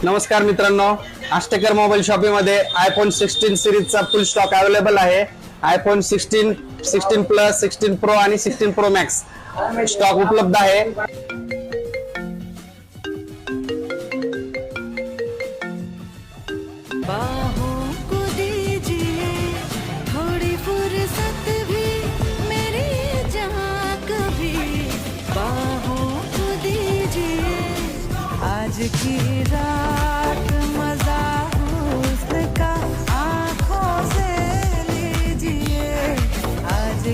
नमस्कार मित्रांनो, आष्टेकर मोबाईल शॉपीमध्ये आयफोन 16 सिरीजचा फुल स्टॉक अवेलेबल आहे। आयफोन 16, 16 प्लस, 16 प्रो आणि 16 प्रो मॅक्स स्टॉक उपलब्ध आहे। बाहों को दीजिए थोड़ी फुर्सत भी मेरी जहाँ कभी बाहों को दीजिए आज की रात